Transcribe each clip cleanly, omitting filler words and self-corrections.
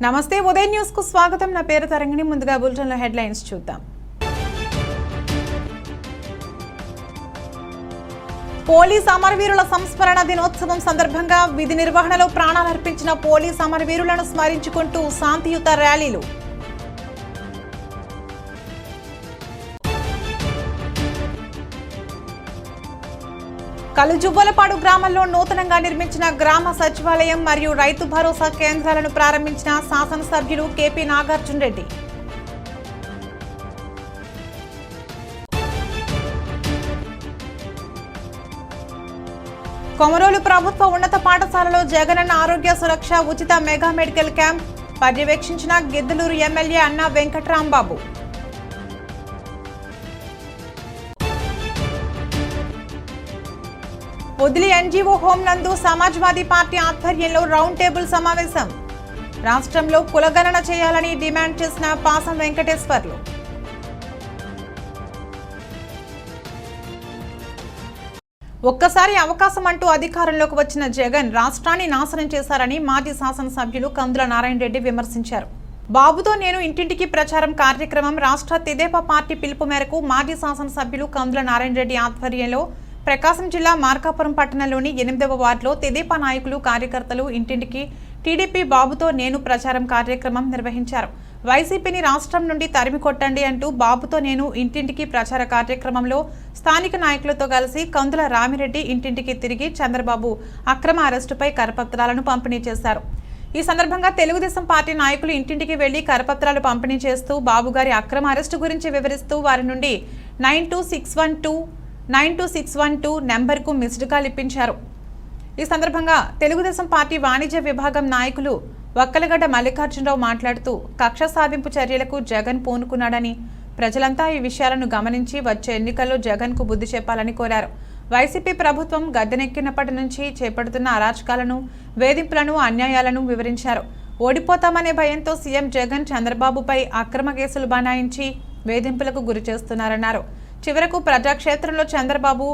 నమస్తే ఉదయం న్యూస్ కు స్వాగతం। నా పేరు తరంగిణి। ముందుగా బులెటిన్ లో హెడ్లైన్స్ చూద్దాం। పోలీస్ అమరవీరుల సంస్మరణ దినోత్సవం సందర్భంగా విధి నిర్వహణలో ప్రాణాలు అర్పించిన పోలీస్ అమరవీరులను స్మరించుకుంటూ శాంతియుత ర్యాలీలు। కలుజువ్వలపాడు గ్రామంలో నూతనంగా నిర్మించిన గ్రామ సచివాలయం మరియు రైతు భరోసా కేంద్రాలను ప్రారంభించిన శాసనసభ్యులు కేపీ నాగార్జున రెడ్డి। కొమరోలు ప్రభుత్వ ఉన్నత పాఠశాలలో జగనన్న ఆరోగ్య సురక్ష ఉచిత మెగా మెడికల్ క్యాంప్ పర్యవేక్షించిన Giddalur MLA Anna Venkatrambabu. Podili NGO home నందు సమాజ్వాదీ పార్టీ ఆధ్వర్యంలో రౌండ్ టేబుల్ సమావేశం। రాష్ట్రంలో కులగణన చేయాలని డిమాండ్ చేసిన పాసం వెంకటేశ్వర్లు। ఒక్కసారి అవకాశం అంటూ అధికారంలోకి వచ్చిన జగన్ రాష్ట్రాన్ని నాశనం చేశారని మాజీ శాసనసభ్యులు కందుల నారాయణ రెడ్డి విమర్శించారు। బాబుతో నేను ఇంటింటికి ప్రచారం కార్యక్రమం రాష్ట్ర తెదేపా పార్టీ పిలుపు మేరకు మాజీ శాసనసభ్యులు కందుల నారాయణ రెడ్డి ఆధ్వర్యంలో ప్రకాశం జిల్లా మార్కాపురం పట్టణంలోని 8వ వార్డులో తెదేపా నాయకులు కార్యకర్తలు ఇంటింటికి టీడీపీ బాబుతో నేను ప్రచారం కార్యక్రమం నిర్వహించారు। వైసీపీని రాష్ట్రం నుండి తరిమి కొట్టండి అంటూ బాబుతో నేను ఇంటింటికి ప్రచార కార్యక్రమంలో స్థానిక నాయకులతో కలిసి కందుల రామిరెడ్డి ఇంటింటికి తిరిగి చంద్రబాబు అక్రమ అరెస్టుపై కరపత్రాలను పంపిణీ చేశారు। ఈ సందర్భంగా తెలుగుదేశం పార్టీ నాయకులు ఇంటింటికి వెళ్లి కరపత్రాలు పంపిణీ చేస్తూ బాబుగారి అక్రమ అరెస్టు గురించి వివరిస్తూ వారి నుండి 92612 నెంబర్కు మిస్డ్ కాల్ ఇప్పించారు। ఈ సందర్భంగా తెలుగుదేశం పార్టీ వాణిజ్య విభాగం నాయకులు వక్కలగడ్డ మల్లికార్జునరావు మాట్లాడుతూ కక్ష సాధింపు చర్యలకు జగన్ పూనుకున్నాడని ప్రజలంతా ఈ విషయాలను గమనించి వచ్చే ఎన్నికల్లో జగన్కు బుద్ధి చెప్పాలని కోరారు। వైసీపీ ప్రభుత్వం గద్దెనెక్కినప్పటి నుంచి చేపడుతున్న అరాచకాలను వేధింపులను అన్యాయాలను వివరించారు। ఓడిపోతామనే భయంతో సీఎం జగన్ చంద్రబాబుపై అక్రమ కేసులు బనాయించి వేధింపులకు గురి చేస్తున్నారన్నారు। చివరకు ప్రజాక్షేత్రంలో చంద్రబాబు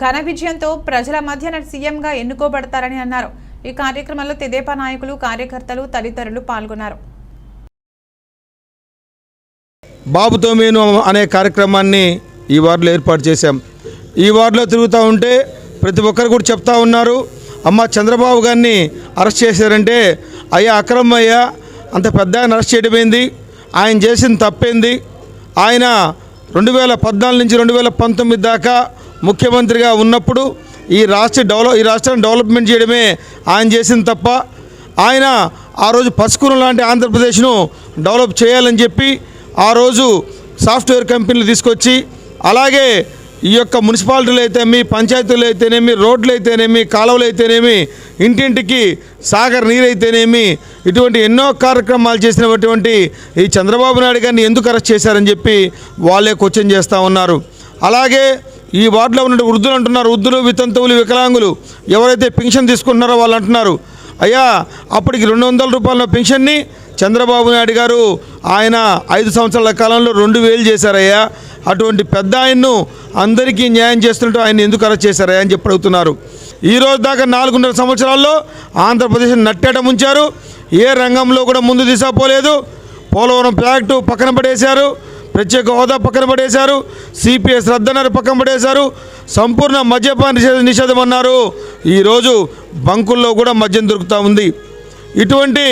ఘన విజయంతో ప్రజల మధ్యన సీఎంగా ఎన్నుకోబడతారని అన్నారు। ఈ కార్యక్రమంలో తెదేపా నాయకులు కార్యకర్తలు తదితరులు పాల్గొన్నారు। బాబుతో మేను అనే కార్యక్రమాన్ని ఈ వార్డులో ఏర్పాటు చేశాం। ఈ వార్డులో తిరుగుతూ ఉంటే ప్రతి ఒక్కరు కూడా చెప్తా ఉన్నారు, అమ్మ చంద్రబాబు గారిని అరెస్ట్ చేశారంటే అయ్యా అక్రమయ్యా అంత పెద్ద ఆయన అరెస్ట్ చేయడమైంది, ఆయన చేసిన తప్పేంది, ఆయన 2014 నుంచి 2019 దాకా ముఖ్యమంత్రిగా ఉన్నప్పుడు ఈ రాష్ట్రాన్ని డెవలప్మెంట్ చేయడమే ఆయన చేసింది తప్ప ఆయన ఆ రోజు పసుకును లాంటి ఆంధ్రప్రదేశ్ను డెవలప్ చేయాలని చెప్పి ఆ రోజు సాఫ్ట్వేర్ కంపెనీలు తీసుకొచ్చి అలాగే ఈ యొక్క మున్సిపాలిటీలు అయితేనేమి పంచాయతీలు అయితేనేమి రోడ్లు అయితేనేమి కాలువలు అయితేనేమి ఇంటింటికి సాగర్ నీరు అయితేనేమి ఇటువంటి ఎన్నో కార్యక్రమాలు చేసినటువంటి ఈ చంద్రబాబు నాయుడు గారిని ఎందుకు అరెస్ట్ చేశారని చెప్పి వాళ్ళే క్వశ్చన్ చేస్తూ ఉన్నారు। అలాగే ఈ వార్డులో ఉన్న వృద్ధులు అంటున్నారు, వృద్ధులు వితంతువులు వికలాంగులు ఎవరైతే పెన్షన్ తీసుకుంటున్నారో వాళ్ళు అంటున్నారు, అయ్యా అప్పటికి 200 రూపాయల పెన్షన్ని చంద్రబాబు నాయుడు గారు ఆయన 5 సంవత్సరాల కాలంలో 2000 చేశారయ్యా, అటువంటి పెద్ద ఆయన్ను అందరికీ న్యాయం చేస్తున్నట్టు ఆయన ఎందుకు అరెస్ట్ చేశారయ్యా అని చెప్పి అడుగుతున్నారు। ఈరోజు దాకా 4.5 సంవత్సరాల్లో ఆంధ్రప్రదేశ్ నట్టేట ముంచారు, ఏ రంగంలో కూడా ముందు తీసుకుపోలేదు। పోలవరం ప్రాజెక్టు పక్కన పడేశారు, ప్రత్యేక హోదా పక్కన పడేశారు, సిపిఎస్ రద్దన్నారు పక్కన పడేశారు, సంపూర్ణ మద్యపాన నిషేధం అన్నారు, ఈరోజు బంకుల్లో కూడా మద్యం దొరుకుతూ ఉంది। ఇటువంటి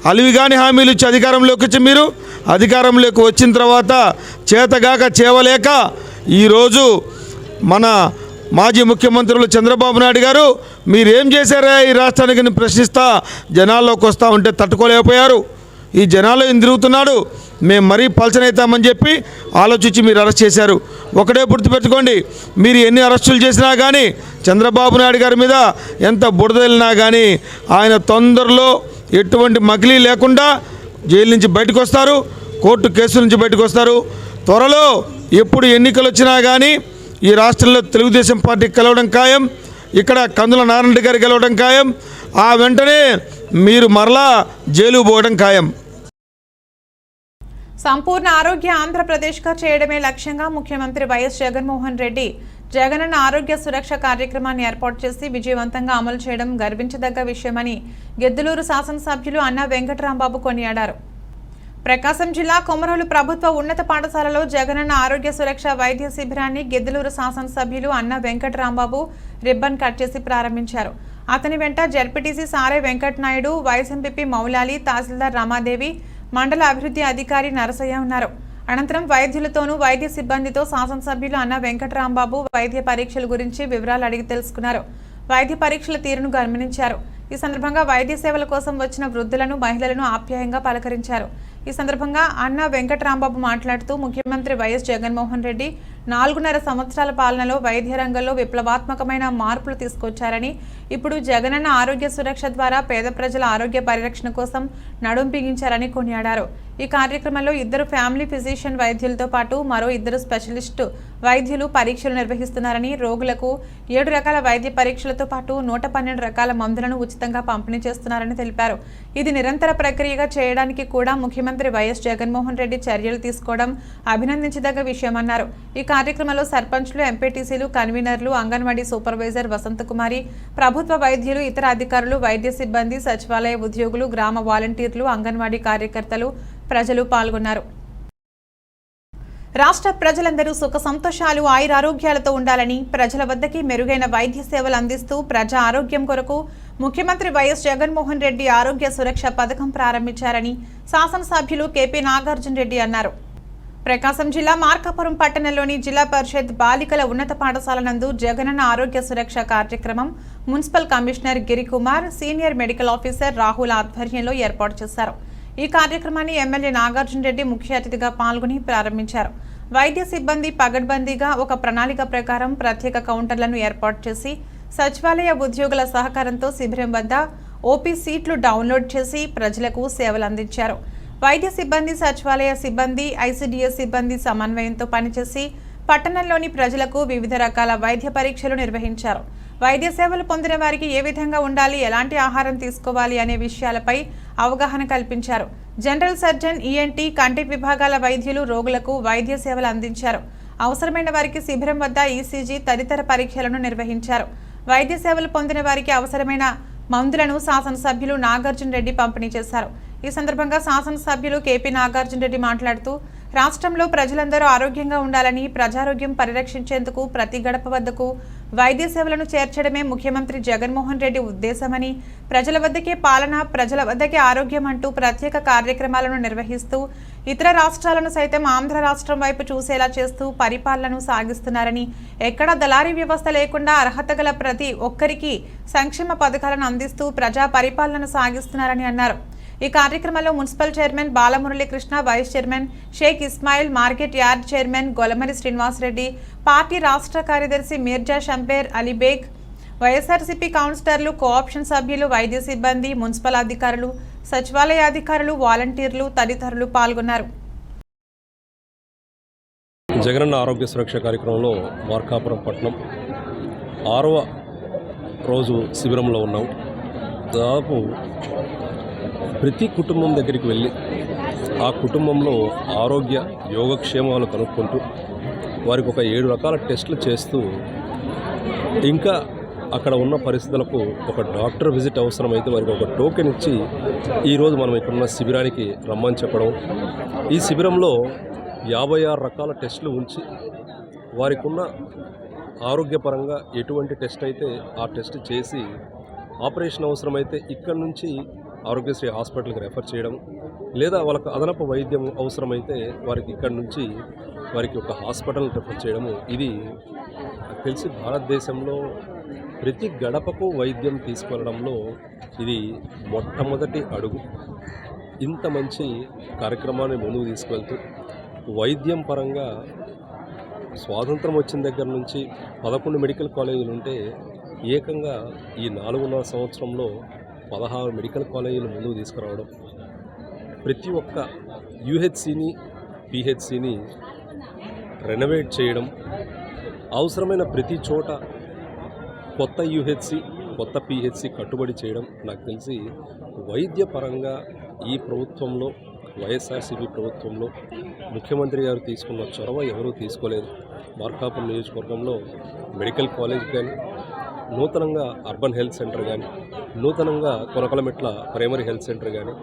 అలివిగాని హామీలు ఇచ్చి అధికారంలోకి వచ్చి మీరు అధికారంలోకి వచ్చిన తర్వాత చేతగాక చేవలేక ఈరోజు మన మాజీ ముఖ్యమంత్రులు చంద్రబాబు నాయుడు గారు మీరేం చేశారా ఈ రాష్ట్రానికి ప్రశ్నిస్తా జనాల్లోకి వస్తూ ఉంటే తట్టుకోలేకపోయారు, ఈ జనాల్లో ఈయన తిరుగుతున్నాడు మేము మరీ పలచనవుతామని చెప్పి ఆలోచించి మీరు అరెస్ట్ చేశారు। ఒకటే గుర్తుపెట్టుకోండి, మీరు ఎన్ని అరెస్టులు చేసినా కానీ చంద్రబాబు నాయుడు గారి మీద ఎంత బురదలినా కానీ ఆయన తొందరలో ఎటువంటి మకిలీ లేకుండా జైలు నుంచి బయటకు వస్తారు, కోర్టు కేసుల నుంచి బయటకు వస్తారు। త్వరలో ఎప్పుడు ఎన్నికలు వచ్చినా కానీ ఈ రాష్ట్రంలో తెలుగుదేశం పార్టీ గెలవడం ఖాయం, ఇక్కడ కందుల నారాయణ రెడ్డి గారు గెలవడం ఖాయం, ఆ వెంటనే మీరు మరలా జైలు పోవడం ఖాయం। సంపూర్ణ ఆరోగ్య ఆంధ్రప్రదేశ్గా చేయడమే లక్ష్యంగా ముఖ్యమంత్రి వైఎస్ జగన్మోహన్ రెడ్డి జగనన్న ఆరోగ్య సురక్ష కార్యక్రమాన్ని ఏర్పాటు చేసి విజయవంతంగా అమలు చేయడం గర్వించదగ్గ విషయమని గిద్దలూరు శాసనసభ్యులు అన్న వెంకటరాంబాబు కొనియాడారు. ప్రకాశం జిల్లా కొమరోలు ప్రభుత్వ ఉన్నత పాఠశాలలో జగనన్న ఆరోగ్య సురక్ష వైద్య శిబిరాన్ని గిద్దలూరు శాసనసభ్యులు అన్న వెంకటరాంబాబు రిబ్బన్ కట్ చేసి ప్రారంభించారు. అతని వెంట జడ్పీటీసీ సారే వెంకటనాయుడు, వైస్ ఎంపీపీ మౌలాలి, తహసీల్దార్ రమాదేవి, మండల అభివృద్ధి అధికారి నరసయ్య ఉన్నారు. అనంతరం వైద్యులతోనూ వైద్య సిబ్బందితో శాసనసభ్యులు అన్న వెంకటరాంబాబు వైద్య పరీక్షల గురించి వివరాలు అడిగి తెలుసుకున్నారు. వైద్య పరీక్షల తీరును గమనించారు. ఈ సందర్భంగా వైద్య సేవల కోసం వచ్చిన వృద్ధులను, మహిళలను ఆప్యాయంగా పలకరించారు. ఈ సందర్భంగా అన్న వెంకటరాంబాబు మాట్లాడుతూ ముఖ్యమంత్రి వైఎస్ జగన్మోహన్ రెడ్డి 4.5 సంవత్సరాల పాలనలో వైద్య రంగంలో విప్లవాత్మకమైన మార్పులు తీసుకొచ్చారని, ఇప్పుడు జగనన్న ఆరోగ్య సురక్ష ద్వారా పేద ప్రజల ఆరోగ్య పరిరక్షణ కోసం నడుం బిగించారని కొనియాడారు. ఈ కార్యక్రమంలో 2 ఫ్యామిలీ ఫిజిషియన్ వైద్యులతో పాటు మరో 2 స్పెషలిస్టు వైద్యులు పరీక్షలు నిర్వహిస్తున్నారని, రోగులకు 7 రకాల వైద్య పరీక్షలతో పాటు 112 రకాల మందులను ఉచితంగా పంపిణీ చేస్తున్నారని తెలిపారు. ఇది నిరంతర ప్రక్రియగా చేయడానికి కూడా ముఖ్యమంత్రి వైఎస్ జగన్మోహన్ రెడ్డి చర్యలు తీసుకోవడం అభినందించదగ్గ విషయమన్నారు. ఈ కార్యక్రమంలో సర్పంచ్లు, ఎంపీటీసీలు, కన్వీనర్లు, అంగన్వాడీ సూపర్వైజర్ వసంతకుమారి, ప్రభుత్వ వైద్యులు, ఇతర అధికారులు, వైద్య సిబ్బంది, సచివాలయ ఉద్యోగులు, గ్రామ వాలంటీర్లు, అంగన్వాడీ కార్యకర్తలు, ప్రజలు పాల్గొన్నారు. రాష్ట్ర ప్రజలందరూ సుఖ సంతోషాలు, ఆయురారోగ్యాలతో ఉండాలని, ప్రజల వద్దకి మెరుగైన వైద్య సేవలు అందిస్తూ ప్రజా ఆరోగ్యం కొరకు ముఖ్యమంత్రి వైఎస్ జగన్మోహన్ రెడ్డి ఆరోగ్య సురక్ష పథకం ప్రారంభించారని శాసనసభ్యులు కేపీ నాగార్జున రెడ్డి అన్నారు. ప్రకాశం జిల్లా మార్కాపురం పట్టణంలోని జిల్లా పరిషత్ బాలికల ఉన్నత పాఠశాల నందు జగనన్న ఆరోగ్య సురక్ష కార్యక్రమం municipal commissioner Giri Kumar, senior medical officer Rahul ఆధ్వర్యంలో ఏర్పాటు చేశారు. ఈ కార్యక్రమాన్ని ఎమ్మెల్యే నాగార్జున రెడ్డి ముఖ్య అతిథిగా పాల్గొని ప్రారంభించారు. వైద్య సిబ్బంది పగడ్బందీగా ఒక ప్రణాళిక ప్రకారం ప్రత్యేక కౌంటర్లను ఏర్పాటు చేసి సచివాలయ ఉద్యోగుల సహకారంతో శిబిరం వద్ద ఓపీ సీట్లు డౌన్లోడ్ చేసి ప్రజలకు సేవలు అందించారు. వైద్య సిబ్బంది, సచివాలయ సిబ్బంది, ఐసీడీఎస్ సిబ్బంది సమన్వయంతో పనిచేసి పట్టణంలోని ప్రజలకు వివిధ రకాల వైద్య పరీక్షలు నిర్వహించారు. వైద్య సేవలు పొందిన వారికి ఏ విధంగా ఉండాలి, ఎలాంటి ఆహారం తీసుకోవాలి అనే విషయాలపై అవగాహన కల్పించారు. జనరల్ సర్జన్, ఈఎన్టీ, కంటి విభాగాల వైద్యులు రోగులకు వైద్య సేవలు అందించారు. అవసరమైన వారికి శిబిరం వద్ద ఈసీజీ తదితర పరీక్షలను నిర్వహించారు. వైద్య సేవలు పొందిన వారికి అవసరమైన మందులను శాసనసభ్యులు నాగార్జున రెడ్డి పంపిణీ చేశారు. ఈ సందర్భంగా శాసనసభ్యులు కేపీ నాగార్జున రెడ్డి మాట్లాడుతూ రాష్ట్రంలో ప్రజలందరూ ఆరోగ్యంగా ఉండాలని, ప్రజారోగ్యం పరిరక్షించేందుకు ప్రతి గడప వద్దకు వైద్య సేవలను చేర్చడమే ముఖ్యమంత్రి జగన్మోహన్ రెడ్డి ఉద్దేశమని, ప్రజల వద్దకే పాలన, ప్రజల వద్దకే ఆరోగ్యం అంటూ ప్రత్యేక కార్యక్రమాలను నిర్వహిస్తూ ఇతర రాష్ట్రాలను సైతం ఆంధ్ర రాష్ట్రం వైపు చూసేలా చేస్తూ పరిపాలనను సాగిస్తున్నారని, ఎక్కడా దళారీ వ్యవస్థ లేకుండా అర్హత గల ప్రతి ఒక్కరికి సంక్షేమ పథకాలను అందిస్తూ ప్రజా పరిపాలనను సాగిస్తున్నారని అన్నారు. ఈ కార్యక్రమంలో municipal chairman Balamuralikrishna, vice chairman Sheikh Ismail, market yard chairman Golamari Srinivasareddy, party రాష్ట్ర కార్యదర్శి మీర్జా షంపేర్ అలీబేగ్, వైఎస్ఆర్సీపీ కౌన్సిలర్లు, కోఆప్షన్ సభ్యులు, వైద్య సిబ్బంది, మున్సిపల్ అధికారులు, సచివాలయ అధికారులు, వాలంటీర్లు తదితరులు పాల్గొన్నారు. జగనన్న ఆరోగ్య సురక్ష కార్యక్రమంలో మార్కాపురం పట్టణం 6వ రోజు శిబిరంలో ఉన్నాం. దాదాపు ప్రతి కుటుంబం దగ్గరికి వెళ్ళి ఆ కుటుంబంలో ఆరోగ్య యోగక్షేమాలు కనుక్కుంటూ వారికి ఒక 7 రకాల టెస్టులు చేస్తూ, ఇంకా అక్కడ ఉన్న పరిస్థితులకు ఒక డాక్టర్ విజిట్ అవసరమైతే వారికి ఒక టోకెన్ ఇచ్చి ఈరోజు మనం ఇక్కడున్న శిబిరానికి రమ్మని చెప్పడం. ఈ శిబిరంలో 56 రకాల టెస్టులు ఉంచి వారికి ఉన్న ఆరోగ్యపరంగా ఎటువంటి టెస్ట్ అయితే ఆ టెస్ట్ చేసి ఆపరేషన్ అవసరమైతే ఇక్కడ నుంచి ఆరోగ్యశ్రీ హాస్పిటల్కి రెఫర్ చేయడం, లేదా వాళ్ళకు అదనపు వైద్యం అవసరమైతే వారికి ఇక్కడ నుంచి వారికి ఒక హాస్పిటల్ రెఫర్ చేయడము. ఇది నాకు తెలిసి భారతదేశంలో ప్రతి గడపకు వైద్యం తీసుకెళ్లడంలో ఇది మొట్టమొదటి అడుగు. ఇంత మంచి కార్యక్రమాన్ని ముందుకు తీసుకెళ్తూ వైద్యం పరంగా స్వాతంత్రం వచ్చిన దగ్గర నుంచి 11 మెడికల్ కాలేజీలు ఉంటే ఏకంగా ఈ 4.5 సంవత్సరంలో 16 మెడికల్ కాలేజీలు ముందుకు తీసుకురావడం, ప్రతి ఒక్క యూహెచ్సిని, పిహెచ్సిని రెనోవేట్ చేయడం, అవసరమైన ప్రతి చోట కొత్త యూహెచ్సి, కొత్త పిహెచ్సి కట్టుబడి చేయడం. నాకు తెలిసి వైద్యపరంగా ఈ ప్రభుత్వంలో వైఎస్ఆర్సీపీ ప్రభుత్వంలో ముఖ్యమంత్రి గారు తీసుకున్న చొరవ ఎవరూ తీసుకోలేదు. మార్కాపురం నియోజకవర్గంలో మెడికల్ కాలేజ్ కానీ, నూతనంగా అర్బన్ హెల్త్ సెంటర్ కానీ, నూతనంగా కొనకలమెట్ల ప్రైమరీ హెల్త్ సెంటర్ కానీ,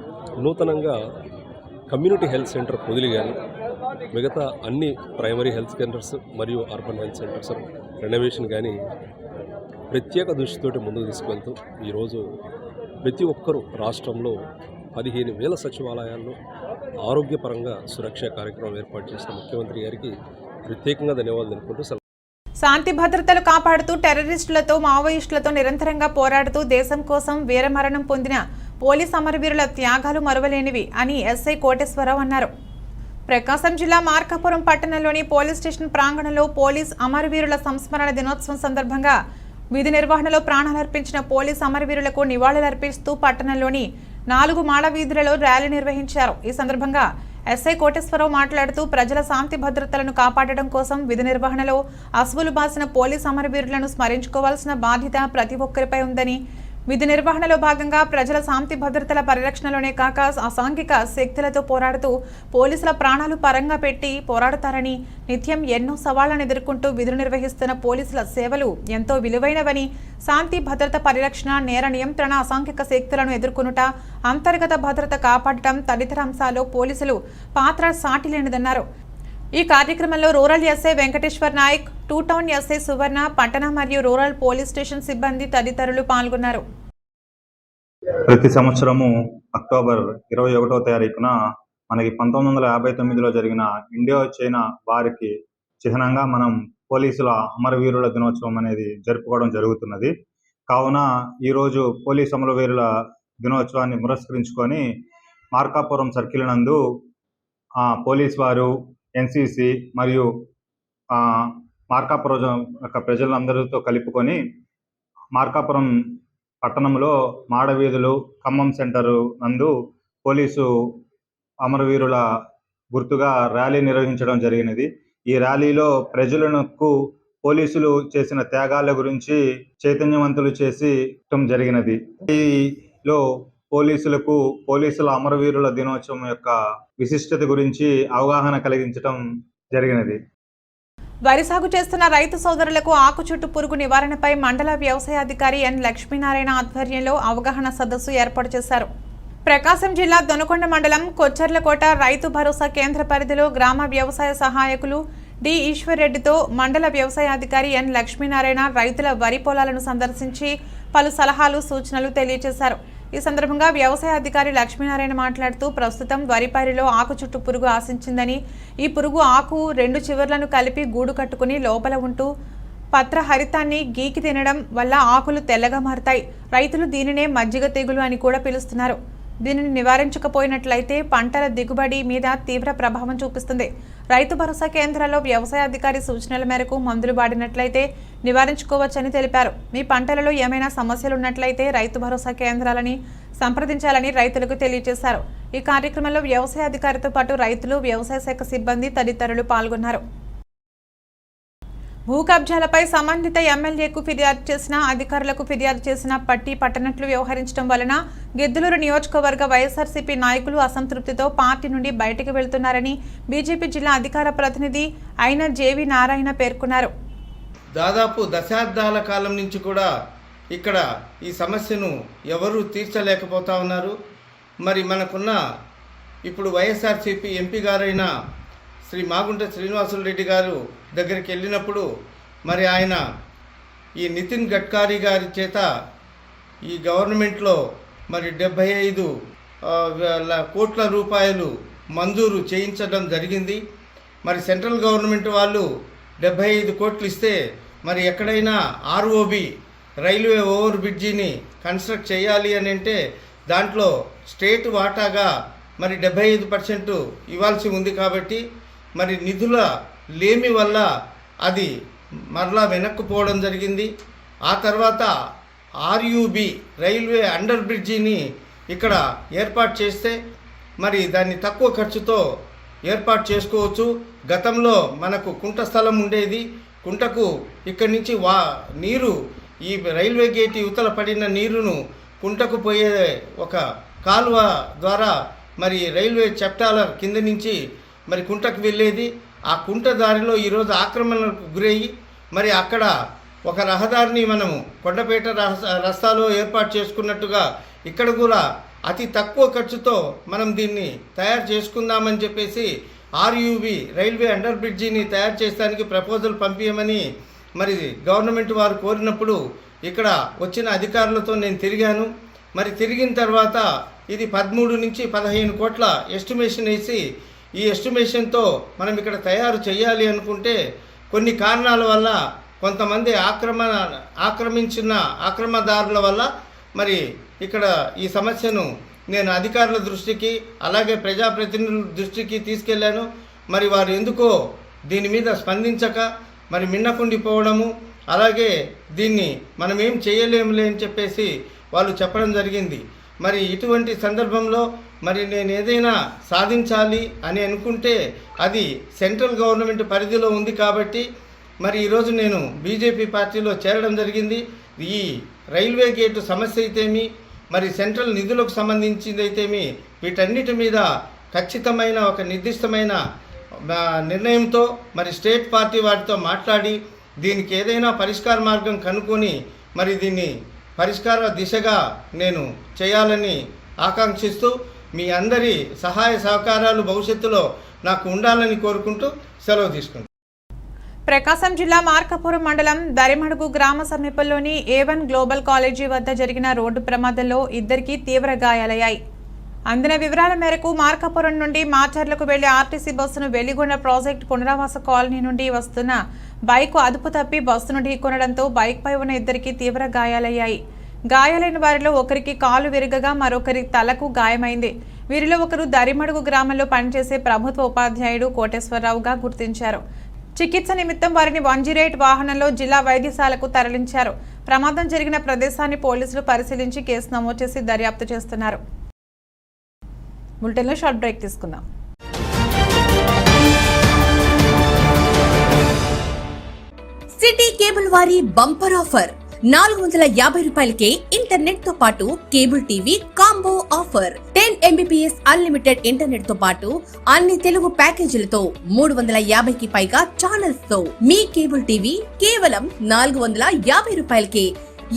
నూతనంగా కమ్యూనిటీ హెల్త్ సెంటర్ పొదిలి కానీ, మిగతా అన్ని ప్రైమరీ హెల్త్ సెంటర్స్ మరియు అర్బన్ హెల్త్ సెంటర్స్ రెనోవేషన్ కానీ ప్రత్యేక దృష్టితోటి ముందుకు తీసుకెళ్తూ ఈరోజు ప్రతి ఒక్కరూ రాష్ట్రంలో 15,000 సచివాలయాల్లో ఆరోగ్యపరంగా సురక్ష కార్యక్రమం ఏర్పాటు చేసిన ముఖ్యమంత్రి గారికి ప్రత్యేకంగా ధన్యవాదాలు తెలుపుకుంటూ శాంతి భద్రతలు కాపాడుతూ టెర్రరిస్టులతో మావోయిస్టులతో నిరంతరంగా పోరాడుతూ దేశం కోసం వీరమరణం పొందిన పోలీస్ అమరవీరుల త్యాగాలు మరువలేనివి అని ఎస్ఐ కోటేశ్వరరావు అన్నారు. ప్రకాశం జిల్లా మార్కాపురం పట్టణంలోని పోలీస్ స్టేషన్ ప్రాంగణంలో పోలీస్ అమరవీరుల సంస్మరణ దినోత్సవం సందర్భంగా విధి నిర్వహణలో ప్రాణాలర్పించిన పోలీస్ అమరవీరులకు నివాళులర్పిస్తూ పట్టణంలోని 4 మాడ వీధులలో ర్యాలీ నిర్వహించారు. ఈ సందర్భంగా ఎస్ఐ కోటేశ్వరరావు మాట్లాడుతూ ప్రజల శాంతి భద్రతలను కాపాడడం కోసం విధి నిర్వహణలో అసువులు బాసిన పోలీస్ అమరవీరులను స్మరించుకోవాల్సిన బాధ్యత ప్రతి ఒక్కరిపై ఉందని, విధి నిర్వహణలో భాగంగా ప్రజల శాంతి భద్రతల పరిరక్షణలోనే కాక అసాంఘిక శక్తులతో పోరాడుతూ పోలీసుల ప్రాణాలు పరంగా పెట్టి పోరాడుతారని, నిత్యం ఎన్నో సవాళ్లను ఎదుర్కొంటూ విధులు నిర్వహిస్తున్న పోలీసుల సేవలు ఎంతో విలువైనవని, శాంతి భద్రత పరిరక్షణ, నేర నియంత్రణ, అసాంఘిక శక్తులను ఎదుర్కొనుట, అంతర్గత భద్రత కాపాడటం తదితర అంశాల్లో పోలీసులు పాత్ర సాటిలేనిదన్నారు. ఈ కార్యక్రమంలో rural SI Venkateswar Naik, 2 town SI Suvarna, పట్టణ మరియు రూరల్ పోలీస్ స్టేషన్ సిబ్బంది తదితరులు పాల్గొన్నారు. ప్రతి సంవత్సరము అక్టోబర్ 21వ తారీఖున మనకి 1959లో జరిగిన ఇండియో చైనా వారికి చిహ్నంగా మనం పోలీసుల అమరవీరుల దినోత్సవం అనేది జరుపుకోవడం జరుగుతున్నది. కావున ఈరోజు పోలీసు అమరవీరుల దినోత్సవాన్ని పురస్కరించుకొని మార్కాపురం సర్కిల్ నందు పోలీస్ వారు, ఎన్సిసి మరియు మార్కాపురం ప్రజలందరితో కలుపుకొని మార్కాపురం పట్టణంలో మాడవీధులు, ఖమ్మం సెంటరు నందు పోలీసు అమరవీరుల గుర్తుగా ర్యాలీ నిర్వహించడం జరిగినది. ఈ ర్యాలీలో ప్రజలకు పోలీసులు చేసిన త్యాగాల గురించి చైతన్యవంతులు చేయడం జరిగినది. ఈలో పోలీసుల అమరవీరుల దినోత్సవం యొక్క విశిష్టత గురించి అవగాహన కలిగించడం జరిగినది. వరి సాగు చేస్తున్న రైతు సోదరులకు ఆకుచుట్టు పురుగు నివారణపై మండల వ్యవసాయ అధికారి ఎన్ లక్ష్మీనారాయణ ఆధ్వర్యంలో అవగాహన సదస్సు ఏర్పాటు చేశారు. ప్రకాశం జిల్లా దొనకొండ మండలం కొచ్చర్లకోట రైతు భరోసా కేంద్ర పరిధిలో గ్రామ వ్యవసాయ సహాయకులు డి ఈశ్వర్ రెడ్డితో మండల వ్యవసాయ అధికారి ఎన్ లక్ష్మీనారాయణ రైతుల వరి పొలాలను సందర్శించి పలు సలహాలు, సూచనలు తెలియజేశారు. ఈ సందర్భంగా వ్యవసాయ అధికారి లక్ష్మీనారాయణ మాట్లాడుతూ ప్రస్తుతం వరి పైరులో ఆకు చుట్టు పురుగు ఆశించిందని, ఈ పురుగు ఆకు 2 చివర్లను కలిపి గూడు కట్టుకుని లోపల ఉంటూ పత్రహరితాన్ని గీకి తినడం వల్ల ఆకులు తెల్లగా మారుతాయి. రైతులు దీనినే మజ్జిగ తెగులు అని కూడా పిలుస్తున్నారు. దీనిని నివారించకపోయినట్లయితే పంటల దిగుబడి మీద తీవ్ర ప్రభావం చూపిస్తుంది. రైతు భరోసా కేంద్రాల్లో వ్యవసాయ అధికారి సూచనల మేరకు మందులు వాడినట్లయితే నివారించుకోవచ్చని తెలిపారు. మీ పంటలలో ఏమైనా సమస్యలు ఉన్నట్లయితే రైతు భరోసా కేంద్రాలని సంప్రదించాలని రైతులకు తెలియజేశారు. ఈ కార్యక్రమంలో వ్యవసాయ అధికారితో పాటు రైతులు, వ్యవసాయ శాఖ సిబ్బంది తదితరులు పాల్గొన్నారు. భూ కబ్జాలపై సంబంధిత ఎమ్మెల్యేకు ఫిర్యాదు చేసిన, అధికారులకు ఫిర్యాదు చేసిన పట్టనట్లు వ్యవహరించడం వలన గిద్దలూరు నియోజకవర్గ వైఎస్ఆర్సీపీ నాయకులు అసంతృప్తితో పార్టీ నుండి బయటకు వెళ్తున్నారని బీజేపీ జిల్లా అధికార ప్రతినిధి అయిన జేవి నారాయణ పేర్కొన్నారు. దాదాపు దశాబ్దాల కాలం నుంచి కూడా ఇక్కడ ఈ సమస్యను ఎవరూ తీర్చలేకపోతా ఉన్నారు. మరి మనకున్న ఇప్పుడు వైఎస్ఆర్సీపీ ఎంపీ గారైన శ్రీ మాగుంట శ్రీనివాసులు రెడ్డి గారు దగ్గరికి వెళ్ళినప్పుడు మరి ఆయన ఈ నితిన్ గడ్కరీ గారి చేత ఈ గవర్నమెంట్లో మరి 75 కోట్ల రూపాయలు మంజూరు చేయించడం జరిగింది. మరి సెంట్రల్ గవర్నమెంట్ వాళ్ళు 75 కోట్లు ఇస్తే మరి ఎక్కడైనా ఆర్ఓబి రైల్వే ఓవర్ బ్రిడ్జిని కన్స్ట్రక్ట్ చేయాలి అని అంటే దాంట్లో స్టేట్ వాటాగా మరి 75% ఇవ్వాల్సి ఉంది. కాబట్టి మరి నిధుల లేమి వల్ల అది మరలా వెనక్కిపోవడం జరిగింది. ఆ తర్వాత ఆర్యూబి రైల్వే అండర్ బ్రిడ్జిని ఇక్కడ ఏర్పాటు చేస్తే మరి దాన్ని తక్కువ ఖర్చుతో ఏర్పాటు చేసుకోవచ్చు. గతంలో మనకు కుంట స్థలం ఉండేది. కుంటకు ఇక్కడి నుంచి నీరు ఈ రైల్వే గేట్ యువతల పడిన నీరును కుంటకు పోయే ఒక కాలువ ద్వారా మరి రైల్వే చప్టాల కింద నుంచి మరి కుంటకు వెళ్ళేది. ఆ కుంట దారిలో ఈరోజు ఆక్రమణకు గురయ్యి మరి అక్కడ ఒక రహదారిని మనము కొండపేట రస్తాలో ఏర్పాటు చేసుకున్నట్టుగా ఇక్కడ కూడా అతి తక్కువ ఖర్చుతో మనం దీన్ని తయారు చేసుకుందామని చెప్పేసి ఆర్యూబీ రైల్వే అండర్ బ్రిడ్జిని తయారు చేయడానికి ప్రపోజల్ పంపించమని మరి గవర్నమెంట్ వారు కోరినప్పుడు ఇక్కడ వచ్చిన అధికారులతో నేను తిరిగాను. మరి తిరిగిన తర్వాత ఇది 13 నుంచి 15 కోట్ల ఎస్టిమేషన్ వేసి ఈ ఎస్టిమేషన్తో మనం ఇక్కడ తయారు చేయాలి అనుకుంటే కొన్ని కారణాల వల్ల కొంతమంది ఆక్రమించిన ఆక్రమణదారుల వల్ల మరి ఇక్కడ ఈ సమస్యను నేను అధికారుల దృష్టికి అలాగే ప్రజాప్రతినిధుల దృష్టికి తీసుకెళ్లాను. మరి వారు ఎందుకో దీని మీద స్పందించక మరి మిన్నకుండిపోవడము, అలాగే దీన్ని మనం ఏం చేయలేములే అని చెప్పేసి వాళ్ళు చెప్పడం జరిగింది. మరి ఇటువంటి సందర్భంలో మరి నేను ఏదైనా సాధించాలి అని అనుకుంటే అది సెంట్రల్ గవర్నమెంట్ పరిధిలో ఉంది కాబట్టి మరి ఈరోజు నేను బీజేపీ పార్టీలో చేరడం జరిగింది. ఈ రైల్వే గేటు సమస్య అయితేమి మరి సెంట్రల్ నిధులకు సంబంధించిందైతేమి వీటన్నిటి మీద ఖచ్చితమైన ఒక నిర్దిష్టమైన నిర్ణయంతో మరి స్టేట్ పార్టీ వారితో మాట్లాడి దీనికి ఏదైనా పరిష్కార మార్గం కనుక్కొని మరి దీన్ని పరిష్కార దిశగా నేను చేయాలని ఆకాంక్షిస్తూ మీ అందరి సహాయ సహకారాలు భవిష్యత్తులో నాకు ఉండాలని కోరుకుంటూ సెలవు తీసుకుంటాను. ప్రకాశం జిల్లా మార్కాపురం మండలం దరిమడుగు గ్రామ సమీపంలోని A1 గ్లోబల్ కాలేజీ వద్ద జరిగిన రోడ్డు ప్రమాదంలో ఇద్దరికి తీవ్ర గాయాలయ్యాయి. అందిన వివరాల మేరకు మార్కాపురం నుండి మాచర్లకు వెళ్లే ఆర్టీసీ బస్సును వెలిగొండ ప్రాజెక్టు పునరావాస కాలనీ నుండి వస్తున్న బైక్ అదుపు తప్పి బస్సును ఢీకొనడంతో బైక్పై ఉన్న ఇద్దరికి తీవ్ర గాయాలయ్యాయి. గాయాలైన వారిలో ఒకరికి కాలు విరగగా మరొకరి తలకు గాయమైంది. వీరిలో ఒకరు దరిమడుగు గ్రామంలో పనిచేసే ప్రభుత్వ ఉపాధ్యాయుడు కోటేశ్వరరావుగా గుర్తించారు. చికిత్స నిమిత్తం వారిని 108 వాహనంలో జిల్లా వైద్యశాలకు తరలించారు. ప్రమాదం జరిగిన ప్రదేశాన్ని పోలీసులు పరిశీలించి కేసు నమోదు చేసి దర్యాప్తు చేస్తున్నారు. బులెటిన్లో షార్ట్ బ్రేక్ తీసుకుందాం. సిటీ కేబుల్ వారి బంపర్ ఆఫర్ 450 రూపాయలకే ఇంటర్నెట్ తో పాటు cable TV combo offer. 10 MBPS unlimited internet తో పాటు అన్ని తెలుగు ప్యాకేజీలతో 350కి పైగా ఛానల్స్ తో మీ కేబుల్ టీవీ కేవలం 450 రూపాయలకే.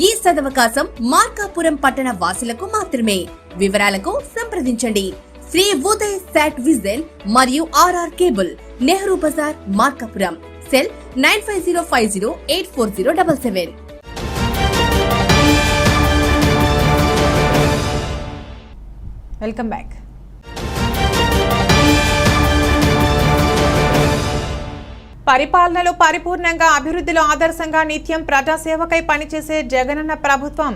ఈ సదవకాశం మార్కాపురం పట్టణ వాసులకు మాత్రమే. వివరాలకు సంప్రదించండి శ్రీ ఉదయ్ సాట్ విజన్ మరియు RR cable, Nehru Bazar, Markapuram. Cell 9505084077. Welcome back. పరిపాలనలో పరిపూర్ణంగా, అభివృద్ధిలో ఆదర్శంగా నిత్యం ప్రజాసేవకై పనిచేసే జగనన్న ప్రభుత్వం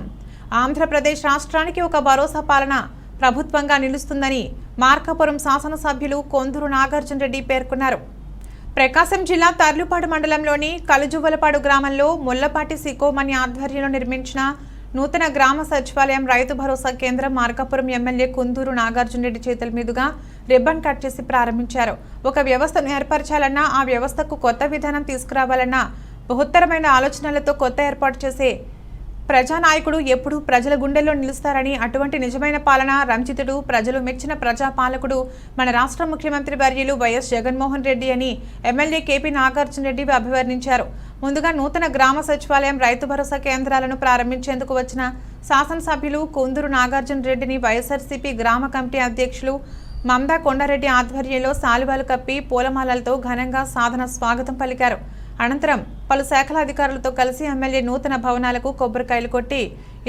ఆంధ్రప్రదేశ్ రాష్ట్రానికి ఒక భరోసా పాలన ప్రభుత్వంగా నిలుస్తుందని మార్కాపురం శాసనసభ్యులు కొందూరు నాగార్జున రెడ్డి పేర్కొన్నారు. ప్రకాశం జిల్లా తర్లుపాడు మండలంలోని కలుజువలపాడు గ్రామంలో ముల్లపాటి సికోమణి ఆధ్వర్యంలో నిర్మించిన నూతన గ్రామ సచివాలయం రైతు భరోసా కేంద్రం మార్కాపురం ఎమ్మెల్యే కొందూరు నాగార్జున రెడ్డి చేతుల మీదుగా రిబ్బన్ కట్ చేసి ప్రారంభించారు. ఒక వ్యవస్థను ఏర్పరచాలన్నా, ఆ వ్యవస్థకు కొత్త విధానం తీసుకురావాలన్నా బృహత్తరమైన ఆలోచనలతో కొత్త ఏర్పాటు చేసే ప్రజానాయకుడు ఎప్పుడూ ప్రజల గుండెల్లో నిలుస్తారని, అటువంటి నిజమైన పాలన రంజితుడు, ప్రజలు మెచ్చిన ప్రజాపాలకుడు మన రాష్ట్ర ముఖ్యమంత్రి వర్యులు వైఎస్ జగన్మోహన్ రెడ్డి అని ఎమ్మెల్యే కేపీ నాగార్జున రెడ్డి అభివర్ణించారు. ముందుగా నూతన గ్రామ సచివాలయం రైతు భరోసా కేంద్రాలను ప్రారంభించేందుకు వచ్చిన శాసనసభ్యులు కొందూరు నాగార్జున రెడ్డిని వైఎస్ఆర్సీపీ గ్రామ కమిటీ అధ్యక్షులు మమతా కొండారెడ్డి ఆధ్వర్యంలో శాలువాలు కప్పి పూలమాలలతో ఘనంగా సాధన స్వాగతం పలికారు. అనంతరం పలు శాఖల అధికారులతో కలిసి ఎమ్మెల్యే నూతన భవనాలకు కొబ్బరికాయలు కొట్టి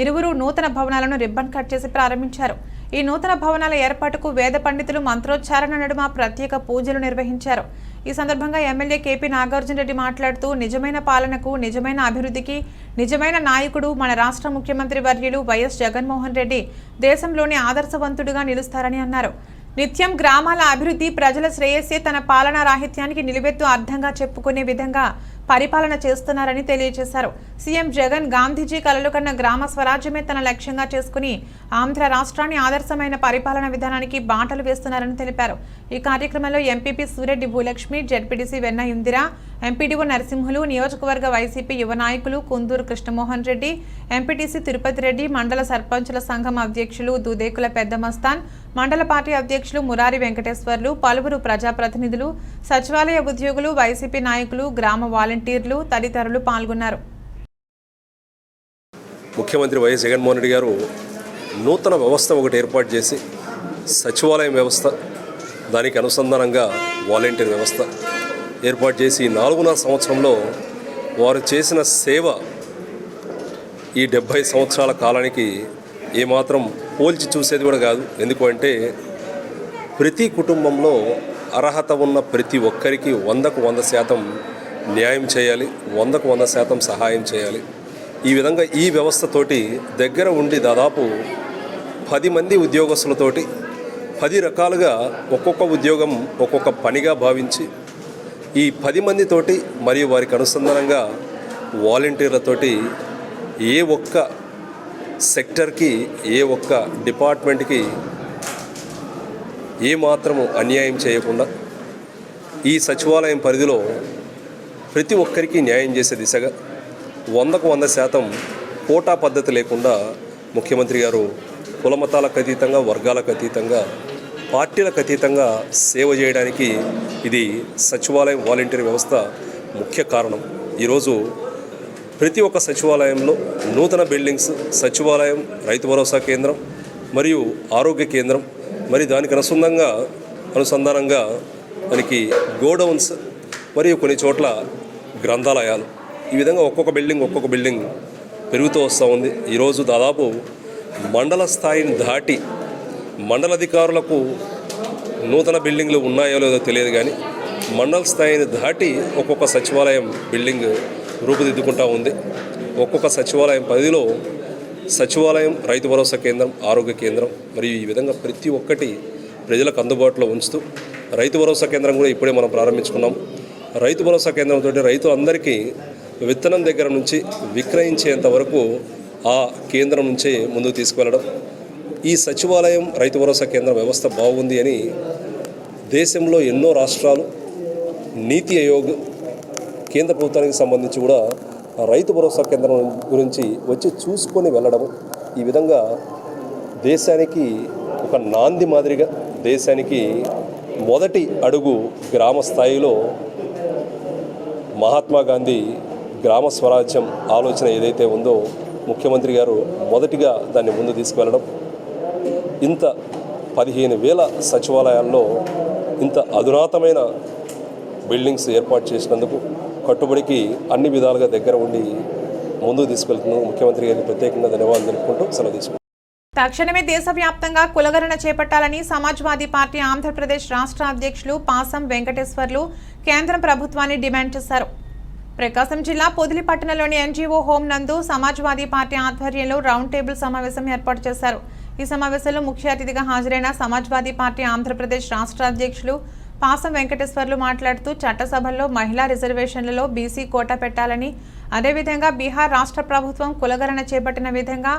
ఇరువురు నూతన భవనాలను రిబ్బన్ కట్ చేసి ప్రారంభించారు. ఈ నూతన భవనాల ఏర్పాటుకు వేద పండితులు మంత్రోచ్చారణ నడుమ ప్రత్యేక పూజలు నిర్వహించారు. ఈ సందర్భంగా ఎమ్మెల్యే కేపీ నాగార్జున రెడ్డి మాట్లాడుతూ, నిజమైన పాలనకు, నిజమైన అభివృద్ధికి నిజమైన నాయకుడు మన రాష్ట్ర ముఖ్యమంత్రి వర్యులు వైఎస్ జగన్మోహన్ రెడ్డి దేశంలోని ఆదర్శవంతుడిగా నిలుస్తారని అన్నారు. నిత్యం గ్రామాల అభివృద్ధి, ప్రజల శ్రేయస్సే తన పాలనా రాహిత్యానికి నిలువెత్తు అర్థంగా చెప్పుకునే విధంగా పరిపాలన చేస్తున్నారని తెలియజేశారు. సీఎం జగన్ గాంధీజీ కలలు కన్న గ్రామ స్వరాజ్యమే తన లక్ష్యంగా చేసుకుని ఆంధ్ర రాష్ట్రాన్ని ఆదర్శమైన పరిపాలన విధానానికి బాటలు వేస్తున్నారని తెలిపారు. ఈ కార్యక్రమంలో ఎంపీపీ సూరెడ్డి భూలక్ష్మి, జెడ్పీటీసీ వెన్న ఇందిరా, ఎంపీడీఓ నరసింహులు, నియోజకవర్గ వైసీపీ యువ నాయకులు కొందూరు కృష్ణమోహన్ రెడ్డి, ఎంపీటీసీ తిరుపతి రెడ్డి, మండల సర్పంచుల సంఘం అధ్యక్షులు దుదేకుల పెద్ద మస్తాన్, మండల పార్టీ అధ్యక్షులు మురారి వెంకటేశ్వర్లు, పలువురు ప్రజాప్రతినిధులు, సచివాలయ ఉద్యోగులు, వైసీపీ నాయకులు, గ్రామ వాలంటీర్లు తదితరులు పాల్గొన్నారు. ముఖ్యమంత్రి వైఎస్ జగన్మోహన్ రెడ్డి గారు నూతన వ్యవస్థ ఒకటి ఏర్పాటు చేసి సచివాలయం వ్యవస్థ, దానికి అనుసంధానంగా వాలంటీర్ వ్యవస్థ ఏర్పాటు చేసి 4.5 సంవత్సరంలో వారు చేసిన సేవ ఈ 70 సంవత్సరాల కాలానికి ఏమాత్రం పోల్చి చూసేది కూడా కాదు. ఎందుకంటే ప్రతి కుటుంబంలో అర్హత ఉన్న ప్రతి ఒక్కరికి 100కు 100% న్యాయం చేయాలి, 100కు 100% సహాయం చేయాలి. ఈ విధంగా ఈ వ్యవస్థతోటి దగ్గర ఉండి దాదాపు 10 మంది ఉద్యోగస్తులతోటి 10 రకాలుగా ఒక్కొక్క ఉద్యోగం ఒక్కొక్క పనిగా భావించి ఈ 10 మందితోటి మరియు వారికి అనుసంధానంగా వాలంటీర్లతోటి ఏ ఒక్క సెక్టర్కి, ఏ ఒక్క డిపార్ట్మెంట్కి ఏమాత్రము అన్యాయం చేయకుండా ఈ సచివాలయం పరిధిలో ప్రతి ఒక్కరికి న్యాయం చేసే దిశగా 100కు 100% కోటా పద్ధతి లేకుండా ముఖ్యమంత్రి గారు కులమతాలకు అతీతంగా, వర్గాలకు అతీతంగా, పార్టీలకు అతీతంగా సేవ చేయడానికి ఇది సచివాలయం వాలంటీర్ వ్యవస్థ ముఖ్య కారణం. ఈరోజు ప్రతి ఒక్క సచివాలయంలో నూతన బిల్డింగ్స్, సచివాలయం, రైతు భరోసా కేంద్రం మరియు ఆరోగ్య కేంద్రం, మరి దానికి అనుసంధానంగా మనకి గోడౌన్స్ మరియు కొన్ని చోట్ల గ్రంథాలయాలు, ఈ విధంగా ఒక్కొక్క బిల్డింగ్ పెరుగుతూ వస్తూ ఉంది. ఈరోజు దాదాపు మండల స్థాయిని దాటి మండల అధికారులకు నూతన బిల్డింగ్లు ఉన్నాయో లేదో తెలియదు, కానీ మండల స్థాయిని దాటి ఒక్కొక్క సచివాలయం బిల్డింగ్ రూపుదిద్దుకుంటూ ఉంది. ఒక్కొక్క సచివాలయం పరిధిలో సచివాలయం, రైతు భరోసా కేంద్రం, ఆరోగ్య కేంద్రం మరియు ఈ విధంగా ప్రతి ఒక్కటి ప్రజలకు అందుబాటులో ఉంచుతూ రైతు భరోసా కేంద్రం కూడా ఇప్పుడే మనం ప్రారంభించుకున్నాం. రైతు భరోసా కేంద్రంతో రైతులందరికీ విత్తనం దగ్గర నుంచి విక్రయించేంత వరకు ఆ కేంద్రం నుంచే ముందుకు తీసుకువెళ్ళడం. ఈ సచివాలయం, రైతు భరోసా కేంద్రం వ్యవస్థ బాగుంది అని దేశంలో ఎన్నో రాష్ట్రాలు, నీతి ఆయోగ్, కేంద్ర ప్రభుత్వానికి సంబంధించి కూడా రైతు భరోసా కేంద్రం గురించి వచ్చి చూసుకొని వెళ్ళడం. ఈ విధంగా దేశానికి ఒక నాంది మాదిరిగా, దేశానికి మొదటి అడుగు గ్రామ స్థాయిలో మహాత్మా గాంధీ గ్రామ స్వరాజ్యం ఆలోచన ఏదైతే ఉందో ముఖ్యమంత్రి గారు మొదటిగా దాన్ని ముందు తీసుకువెళ్ళడం. ఇంత 15,000 సచివాలయాల్లో ఇంత అధునాతమైన బిల్డింగ్స్ ఏర్పాటు చేసినందుకు కట్టుబడికి అన్ని విధాలుగా దగ్గర ఉండి ముందుకు తీసుకెళ్తున్నందుకు ముఖ్యమంత్రి గారికి ప్రత్యేకంగా ధన్యవాదాలు తెలుపుకుంటూ సెలవు తీసుకుంటాం. తక్షణమే దేశవ్యాప్తంగా కులగణన చేపట్టాలని సమాజ్వాదీ పార్టీ ఆంధ్రప్రదేశ్ రాష్ట్ర అధ్యక్షులు పాసం వెంకటేశ్వర్లు కేంద్ర ప్రభుత్వాన్ని డిమాండ్ చేశారు. ప్రకాశం జిల్లా పొదిలి పట్టణంలోని ఎన్జీఓ హోం నందు సమాజ్వాదీ పార్టీ ఆధ్వర్యంలో రౌండ్ టేబుల్ సమావేశం ఏర్పాటు చేశారు. ఈ సమావేశంలో ముఖ్య అతిథిగా హాజరైన సమాజ్వాదీ పార్టీ ఆంధ్రప్రదేశ్ రాష్ట్ర అధ్యక్షులు పాసం వెంకటేశ్వర్లు మాట్లాడుతూ చట్టసభల్లో మహిళా రిజర్వేషన్లలో బీసీ కోటా పెట్టాలని, అదేవిధంగా బీహార్ రాష్ట్ర ప్రభుత్వం కులగణన చేపట్టిన విధంగా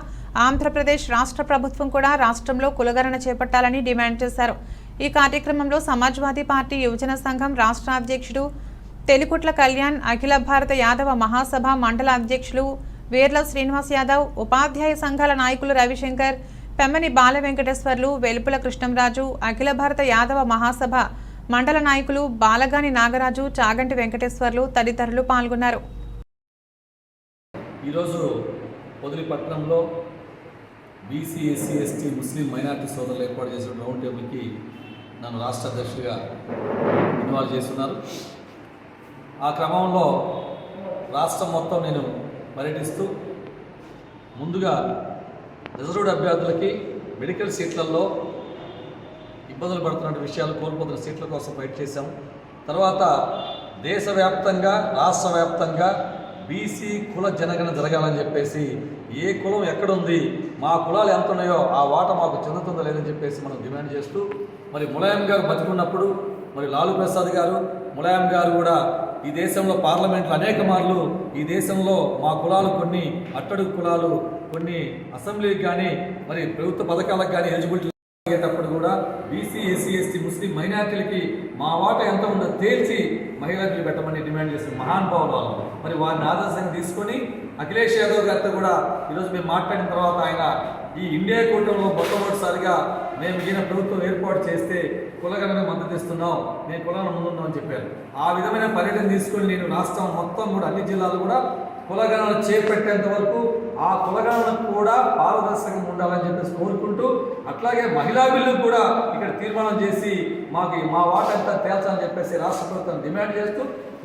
ఆంధ్రప్రదేశ్ రాష్ట్ర ప్రభుత్వం కూడా రాష్ట్రంలో కులగణన చేపట్టాలని డిమాండ్ చేశారు. ఈ కార్యక్రమంలో సమాజ్వాదీ పార్టీ యువజన సంఘం రాష్ట్ర అధ్యక్షుడు తెలుకుట్ల కళ్యాణ్, అఖిల భారత యాదవ మహాసభ మండల అధ్యక్షులు వేర్ల శ్రీనివాస్ యాదవ్, ఉపాధ్యాయ సంఘాల నాయకులు రవిశంకర్, పెమ్మని బాల వెంకటేశ్వర్లు, వెలుపుల కృష్ణంరాజు, అఖిల భారత యాదవ మహాసభ మండల నాయకులు బాలగాని నాగరాజు, చాగంటి వెంకటేశ్వర్లు తదితరులు పాల్గొన్నారు. ఈరోజు పొదిలి పట్టణంలో బీసీ, ఎస్సీ, ఎస్టీ, ముస్లిం మైనార్టీ సోదరులు ఏర్పాటు చేసిన రౌండ్ టేబుల్కి నన్ను రాష్ట్ర అధ్యక్షుడిగా ఇన్వాల్వ్ చేస్తున్నారు. ఆ క్రమంలో రాష్ట్రం మొత్తం నేను పర్యటిస్తూ ముందుగా రిజర్వ్డ్ అభ్యర్థులకి మెడికల్ సీట్లలో ఇబ్బందులు పడుతున్న విషయాలు, కోల్పోతున్న సీట్ల కోసం ఫైట్ చేశాం. తర్వాత దేశవ్యాప్తంగా, రాష్ట్ర వ్యాప్తంగా బీసీ కుల జనగణన జరగాలని చెప్పేసి, ఏ కులం ఎక్కడుంది, మా కులాలు ఎంత ఉన్నాయో ఆ వాటా మాకు చెందుతుందో లేదని చెప్పేసి మనం డిమాండ్ చేస్తూ, మరి ములాయం గారు బతికున్నప్పుడు, మరి లాలూ ప్రసాద్ గారు, ములాయం గారు కూడా ఈ దేశంలో పార్లమెంట్లో అనేక మార్లు ఈ దేశంలో మా కులాలు కొన్ని అట్టడుగు కులాలు కొన్ని అసెంబ్లీకి కానీ మరి ప్రభుత్వ పథకాలకు కానీ ఎలిజిబిలిటీ అయ్యేటప్పుడు కూడా బీసీ, ఎస్సీ, ఎస్టీ, ముస్లిం మైనార్టీలకి మా వాటా ఎంత ఉందో తేల్చి మహిళలు పెట్టమని డిమాండ్ చేసిన మహానుభావులు వాళ్ళు. మరి వారిని ఆదర్శంగా తీసుకొని అఖిలేష్ యాదవ్ గారితో కూడా ఈరోజు మేము మాట్లాడిన తర్వాత ఆయన ఈ ఇండియా కూటమిలో మొట్టమొదటిసారిగా మేము ఈయన ప్రభుత్వం ఏర్పాటు చేస్తే కులగణన మద్దతు ఇస్తున్నాం, నేను కులాల ముందున్నాం అని చెప్పారు. ఆ విధమైన పర్యటన తీసుకొని నేను రాష్ట్రం మొత్తం కూడా అన్ని జిల్లాలు కూడా కులగణన చేపట్టేంత వరకు ఆ కులగణనకు కూడా పారదర్శకంగా ఉండాలని చెప్పేసి కోరుకుంటూ, అట్లాగే మహిళా బిల్లు కూడా ఇక్కడ తీర్మానం చేసి మా వాటా అంతా తేల్చాలని చెప్పేసి రాష్ట్ర ప్రభుత్వం డిమాండ్ చేస్తూ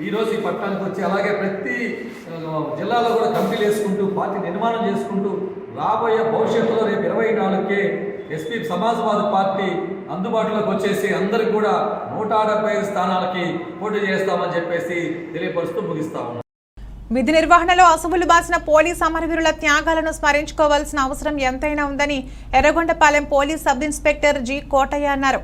ఈరోజు ఈ పట్టణానికి వచ్చి, అలాగే ప్రతి జిల్లాలో కూడా కమిటీలు వేసుకుంటూ పార్టీ నిర్మాణం చేసుకుంటూ రాబోయే భవిష్యత్తులో రేపు 24కే ఎస్పీ సమాజ్వాదీ పార్టీ అందుబాటులోకి వచ్చేసి అందరికి కూడా 175 స్థానాలకి పోటీ చేస్తామని చెప్పేసి తెలియపరుస్తూ ముగిస్తా ఉన్నాం. విధి నిర్వహణలో అసువులు బాసిన పోలీస్ అమరవీరుల త్యాగాలను స్మరించుకోవాల్సిన అవసరం ఎంతైనా ఉందని Yerragondapalem police sub inspector G Kotaiah అన్నారు.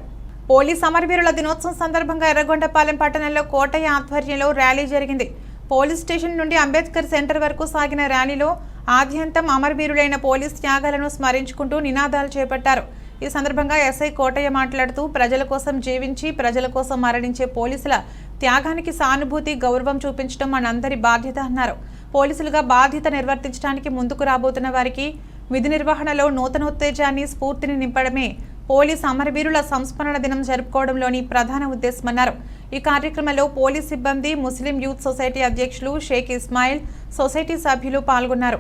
పోలీస్ అమరవీరుల దినోత్సవం సందర్భంగా ఎర్రగొండపాలెం పట్టణంలో కోటయ్య ఆధ్వర్యంలో ర్యాలీ జరిగింది. పోలీస్ స్టేషన్ నుండి అంబేద్కర్ సెంటర్ వరకు సాగిన ర్యాలీలో ఆద్యంతం అమరవీరులైన పోలీస్ త్యాగాలను స్మరించుకుంటూ నినాదాలు చేపట్టారు. ఈ సందర్భంగా ఎస్ఐ కోటయ్య మాట్లాడుతూ ప్రజల కోసం జీవించి ప్రజల కోసం మరణించే పోలీసుల త్యాగానికి సానుభూతి, గౌరవం చూపించడం మనందరి బాధ్యత అన్నారు. పోలీసులుగా బాధ్యత నిర్వర్తించడానికి ముందుకు రాబోతున్న వారికి విధి నిర్వహణలో నూతనోత్తేజాన్ని, స్ఫూర్తిని నింపడమే పోలీస్ అమరవీరుల సంస్మరణ దినం జరుపుకోవడంలోని ప్రధాన ఉద్దేశమన్నారు. ఈ కార్యక్రమంలో పోలీస్ సిబ్బంది, ముస్లిం యూత్ సొసైటీ అధ్యక్షులు షేక్ ఇస్మాయిల్, సొసైటీ సభ్యులు పాల్గొన్నారు.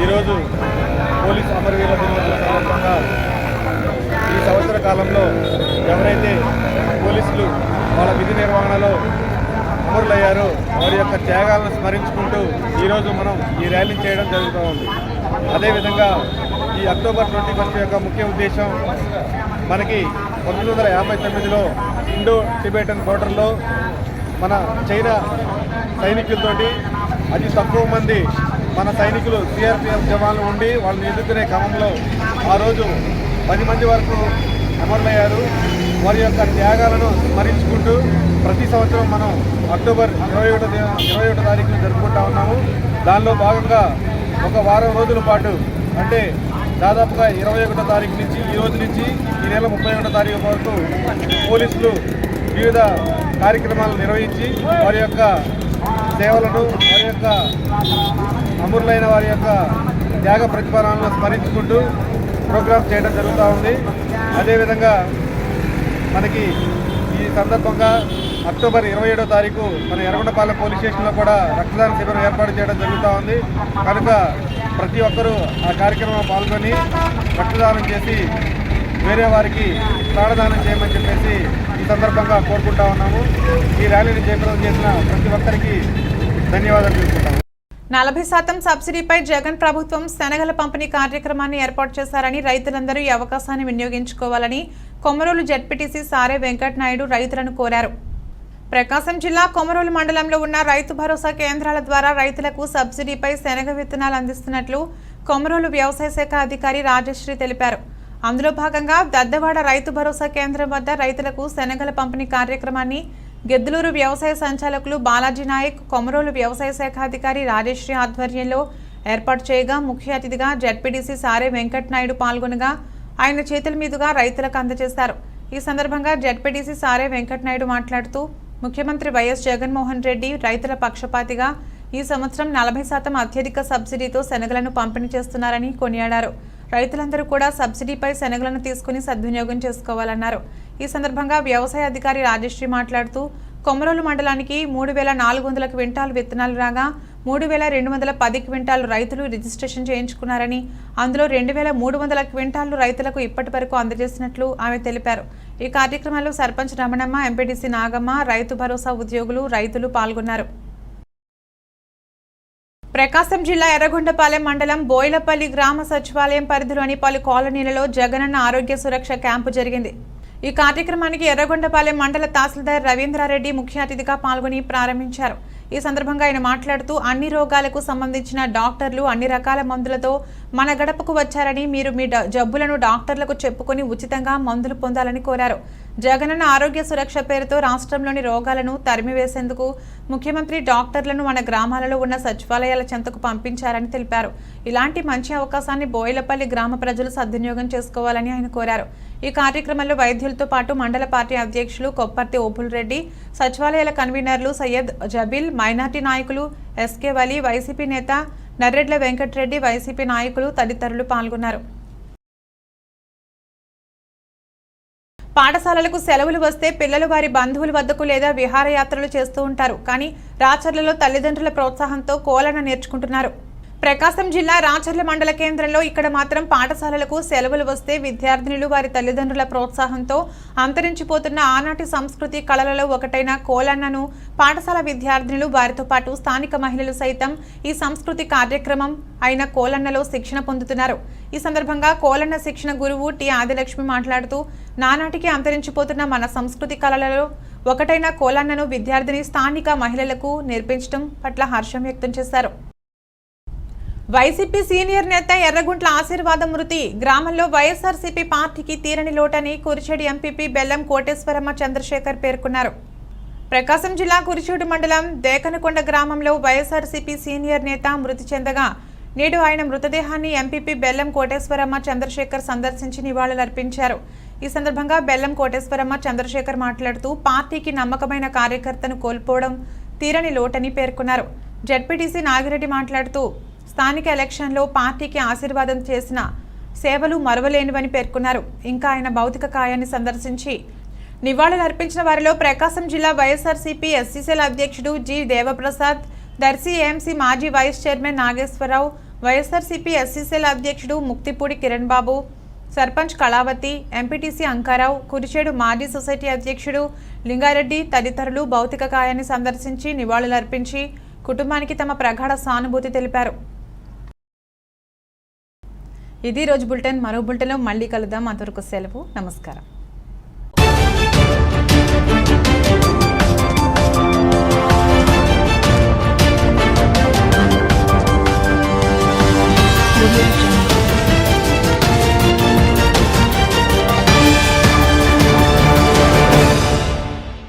ఈరోజు పోలీస్ అమరవీరుల దినోత్సవం సందర్భంగా ఈ సంవత్సర కాలంలో ఎవరైతే పోలీసులు వాళ్ళ విధి నిర్వహణలో అమరులయ్యారో వారి యొక్క త్యాగాలను స్మరించుకుంటూ ఈరోజు మనం ఈ ర్యాలీ చేయడం జరుగుతూ ఉంది. అదేవిధంగా ఈ అక్టోబర్ 21 యొక్క ముఖ్య ఉద్దేశం మనకి 1959లో ఇండో టిబెటన్ బోర్డర్లో మన చైనా సైనికులతోటి అతి తక్కువ మంది మన సైనికులు సిఆర్పిఎఫ్ జవాన్లు ఉండి వాళ్ళని ఎదుర్కొనే క్రమంలో ఆ రోజు 10 మంది వరకు అమరులయ్యారు. వారి యొక్క త్యాగాలను స్మరించుకుంటూ ప్రతి సంవత్సరం మనం అక్టోబర్ 21 తారీఖున జరుపుకుంటా ఉన్నాము. దానిలో భాగంగా ఒక వారం రోజుల పాటు, అంటే దాదాపుగా 21వ తారీఖు నుంచి ఈ రోజు నుంచి ఈ నెల 31వ తారీఖు వరకు పోలీసులు వివిధ కార్యక్రమాలు నిర్వహించి వారి యొక్క సేవలను, వారి యొక్క అమరులైన వారి యొక్క త్యాగ ప్రతిఫలాలను స్మరించుకుంటూ ప్రోగ్రామ్ చేయడం జరుగుతూ ఉంది. అదేవిధంగా మనకి ఈ సందర్భంగా అక్టోబర్ 27వ తారీఖు మన ఎర్రగొండపాలెం పోలీస్ స్టేషన్లో కూడా రక్తదాన శిబిరం ఏర్పాటు చేయడం జరుగుతూ ఉంది. కనుక ప్రతి ఒక్కరూ ఆ కార్యక్రమంలో పాల్గొని రక్తదానం చేసి వేరే వారికి ప్రాణదానం చేయమని చెప్పేసి ఈ సందర్భంగా కోరుకుంటా ఉన్నాము. ఈ ర్యాలీని జయప్రదం చేసిన ప్రతి ఒక్కరికి ధన్యవాదాలు తెలుపుకుంటాము. 40% సబ్సిడీపై జగన్ ప్రభుత్వం శనగల పంపిణీ కార్యక్రమాన్ని ఏర్పాటు చేశారని, రైతులందరూ ఈ అవకాశాన్ని వినియోగించుకోవాలని కొమరోలు జెడ్పీటీసీ సారే వెంకట్ నాయుడు రైతులను కోరారు. ప్రకాశం జిల్లా కొమరోలు మండలంలో ఉన్న రైతు భరోసా కేంద్రాల ద్వారా రైతులకు సబ్సిడీపై శనగ విత్తనాలు అందిస్తున్నట్లు కొమరోలు వ్యవసాయ శాఖ అధికారి రాజశ్రీ తెలిపారు. అందులో భాగంగా దద్దవాడ రైతు భరోసా కేంద్రం వద్ద రైతులకు శనగల పంపిణీ కార్యక్రమాన్ని గెద్దులూరు వ్యవసాయ సంచాలకులు బాలాజీ నాయక్, కొమరోలు వ్యవసాయ శాఖ అధికారి రాజశ్రీ ఆధ్వర్యంలో ఏర్పాటు చేయగా ముఖ్య అతిథిగా జెడ్పీటీసీ సారే వెంకట్ నాయుడు పాల్గొనగా ఆయన చేతుల మీదుగా రైతులకు అందజేశారు. ఈ సందర్భంగా జెడ్పీటీసీ సారే వెంకట్ నాయుడు మాట్లాడుతూ ముఖ్యమంత్రి వైఎస్ జగన్మోహన్ రెడ్డి రైతుల పక్షపాతిగా ఈ సంవత్సరం 40% అత్యధిక సబ్సిడీతో శనగలను పంపిణీ చేస్తున్నారని కొనియాడారు. రైతులందరూ కూడా సబ్సిడీపై శనగలను తీసుకుని సద్వినియోగం చేసుకోవాలన్నారు. ఈ సందర్భంగా వ్యవసాయ అధికారి రాజశ్రీ మాట్లాడుతూ కొమరోలు మండలానికి 3,400 క్వింటాలు విత్తనాలు రాగా 3,210 క్వింటాలు రైతులు రిజిస్ట్రేషన్ చేయించుకున్నారని, అందులో 2,300 క్వింటాలు రైతులకు ఇప్పటి వరకు అందజేసినట్లు ఆమె తెలిపారు. ఈ కార్యక్రమంలో సర్పంచ్ రమణమ్మ, ఎంపీడీసీ నాగమ్మ, రైతు భరోసా ఉద్యోగులు, రైతులు పాల్గొన్నారు. ప్రకాశం జిల్లా ఎర్రగొండపాలెం మండలం బోయిలపల్లి గ్రామ సచివాలయం పరిధిలోని పలు కాలనీలలో జగనన్న ఆరోగ్య సురక్ష క్యాంపు జరిగింది. ఈ కార్యక్రమానికి ఎర్రగొండపాలెం మండల తహసీల్దార్ రవీంద్రారెడ్డి ముఖ్య అతిథిగా పాల్గొని ప్రారంభించారు. ఈ సందర్భంగా ఆయన మాట్లాడుతూ అన్ని రోగాలకు సంబంధించిన డాక్టర్లు అన్ని రకాల మందులతో మన గడపకు వచ్చారని, మీరు మీ జబ్బులను డాక్టర్లకు చెప్పుకొని ఉచితంగా మందులు పొందాలని కోరారు. జగనన్న ఆరోగ్య సురక్ష పేరుతో రాష్ట్రంలోని రోగాలను తరిమివేసేందుకు ముఖ్యమంత్రి డాక్టర్లను మన గ్రామాలలో ఉన్న సచివాలయాల చెంతకు పంపించారని తెలిపారు. ఇలాంటి మంచి అవకాశాన్ని బోయిలపల్లి గ్రామ ప్రజలు సద్వినియోగం చేసుకోవాలని ఆయన కోరారు. ఈ కార్యక్రమంలో వైద్యులతో పాటు మండల పార్టీ అధ్యక్షులు కొప్పర్తి ఓపుల్ రెడ్డి, సచివాలయాల కన్వీనర్లు సయ్యద్ జబీల్, మైనార్టీ నాయకులు ఎస్కే వలి, వైసీపీ నేత నర్రెడ్ల వెంకటరెడ్డి, వైసీపీ నాయకులు తదితరులు పాల్గొన్నారు. పాఠశాలలకు సెలవులు వస్తే పిల్లలు వారి బంధువుల వద్దకు లేదా విహారయాత్రలు చేస్తూ ఉంటారు. కానీ రాచర్లలో తల్లిదండ్రుల ప్రోత్సాహంతో కోలన్న నేర్చుకుంటున్నారు. ప్రకాశం జిల్లా రాచర్ల మండల కేంద్రంలో ఇక్కడ మాత్రం పాఠశాలలకు సెలవులు వస్తే విద్యార్థినులు వారి తల్లిదండ్రుల ప్రోత్సాహంతో అంతరించిపోతున్న ఆనాటి సంస్కృతి కళలలో ఒకటైన కోలన్నను పాఠశాల విద్యార్థినులు వారితో పాటు స్థానిక మహిళలు సైతం ఈ సంస్కృతి కార్యక్రమం అయిన కోలన్నలో శిక్షణ పొందుతున్నారు. ఈ సందర్భంగా కోలన్న శిక్షణ గురువు టి ఆదిలక్ష్మి మాట్లాడుతూ నానాటికి అంతరించిపోతున్న మన సంస్కృతి కళలలో ఒకటైన కోలన్నను విద్యార్థిని స్థానిక మహిళలకు నేర్పించడం పట్ల హర్షం వ్యక్తం చేశారు. వైసీపీ సీనియర్ నేత ఎర్రగుంట్ల ఆశీర్వాదం మృతి గ్రామంలో వైఎస్ఆర్సీపీ పార్టీకి తీరని లోటని కురిచేడు ఎంపీపీ బెల్లం కోటేశ్వరమ్మ చంద్రశేఖర్ పేర్కొన్నారు. ప్రకాశం జిల్లా కురిచేడు మండలం దేకనకొండ గ్రామంలో వైఎస్ఆర్సీపీ సీనియర్ నేత మృతి చెందగా నేడు ఆయన మృతదేహాన్ని ఎంపీపీ బెల్లం కోటేశ్వరమ్మ చంద్రశేఖర్ సందర్శించి నివాళులర్పించారు. ఈ సందర్భంగా బెల్లం కోటేశ్వరమ్మ చంద్రశేఖర్ మాట్లాడుతూ పార్టీకి నమ్మకమైన కార్యకర్తను కోల్పోవడం తీరని లోటని పేర్కొన్నారు. జడ్పీటీసీ నాగిరెడ్డి మాట్లాడుతూ స్థానిక ఎలక్షన్లో పార్టీకి ఆశీర్వాదం చేసిన సేవలు మరవలేనివని పేర్కొన్నారు. ఇంకా ఆయన భౌతిక కాయాన్ని సందర్శించి నివాళులర్పించిన వారిలో ప్రకాశం జిల్లా వైఎస్ఆర్సీపీ ఎస్సీసీల అధ్యక్షుడు జి దేవప్రసాద్, దర్శి ఏఎంసీ మాజీ వైస్ చైర్మన్ నాగేశ్వరరావు, వైఎస్ఆర్సీపీ ఎస్సీసీల అధ్యక్షుడు ముక్తిపూడి కిరణ్ బాబు, సర్పంచ్ కళావతి, ఎంపీటీసీ అంకారావు, కురిచేడు మాజీ సొసైటీ అధ్యక్షుడు లింగారెడ్డి తదితరులు భౌతిక కాయాన్ని సందర్శించి నివాళులర్పించి కుటుంబానికి తమ ప్రగాఢ సానుభూతి తెలిపారు. ఇది రోజు బులెటిన్. మరో బులెటిన్లో మళ్ళీ కలుద్దాం. అంతవరకు సెలవు. నమస్కారం.